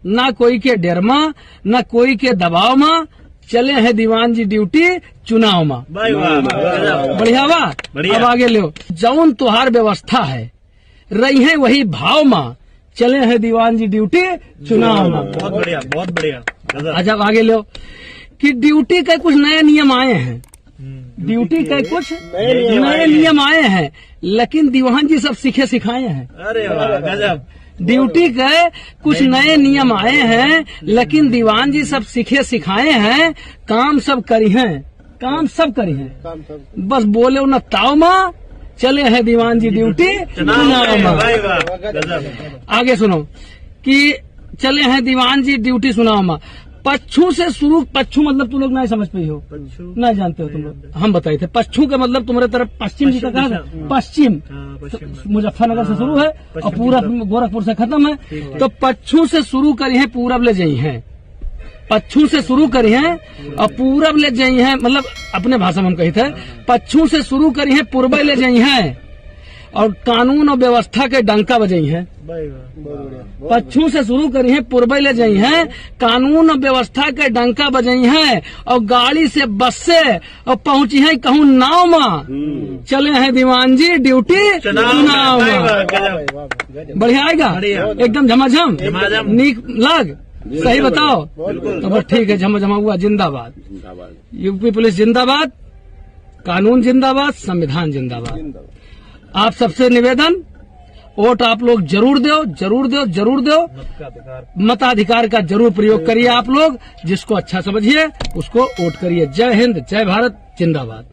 ना कोई के डर में, न कोई के दबाव में, चले हैं दीवान जी ड्यूटी चुनाव में। बढ़िया बात। अब आगे लो। जौन तुहार व्यवस्था है रही है वही भाव में, चले हैं दीवान जी ड्यूटी चुनाव में। बहुत बढ़िया, बहुत बढ़िया। अच्छा आगे लो कि ड्यूटी के कुछ नए नियम आए हैं। ड्यूटी के कुछ नए नियम आए हैं, लेकिन दीवान जी सब सीखे सिखाए हैं। अरे वाह, गजब। ड्यूटी के कुछ नए नियम आए हैं, लेकिन दीवान जी सब सीखे सिखाए हैं। काम सब करी हैं, काम सब करी हैं, बस बोले न ताव माँ, चले हैं दीवान जी ड्यूटी चुनाव में। आगे सुनो कि चले हैं दीवान जी ड्यूटी चुनाव में। पच्छू से शुरू, पच्छू मतलब तुम लोग नहीं समझ पाई हो, नहीं जानते हो तुम लोग, हम बताए थे। पच्छू का मतलब तुम्हारे तरफ पश्चिम जी का कहा था, पश्चिम मुजफ्फरनगर से शुरू है और पूरा गोरखपुर से खत्म है। तो पच्छू से शुरू करी है, पूरब ले जाई है। पच्छू से शुरू करी है और पूरब ले जाई है, मतलब अपने भाषा में हम कही थे, पच्छू से शुरू करी है, पूर्व ले जाई है और कानून और व्यवस्था के डंका बजाई है। पच्छू से शुरू करी है, पूर्व ले जाई है, कानून और व्यवस्था के डंका बजाई है और गाड़ी से बस से और पहुंची है कहूँ नाव में, चले हैं दीवान जी ड्यूटी चुनाव में। बढ़िया आएगा, एकदम झमाझम नीक लाग। सही बताओ तो बस ठीक है। झमाझमा हुआ। जिंदाबाद यूपी पुलिस, जिंदाबाद कानून, जिंदाबाद संविधान, जिंदाबाद। आप सबसे निवेदन, वोट आप लोग जरूर दो, जरूर दो, जरूर दो। मताधिकार का जरूर प्रयोग करिए आप लोग, जिसको अच्छा समझिए उसको वोट करिए। जय हिंद, जय भारत, जिंदाबाद।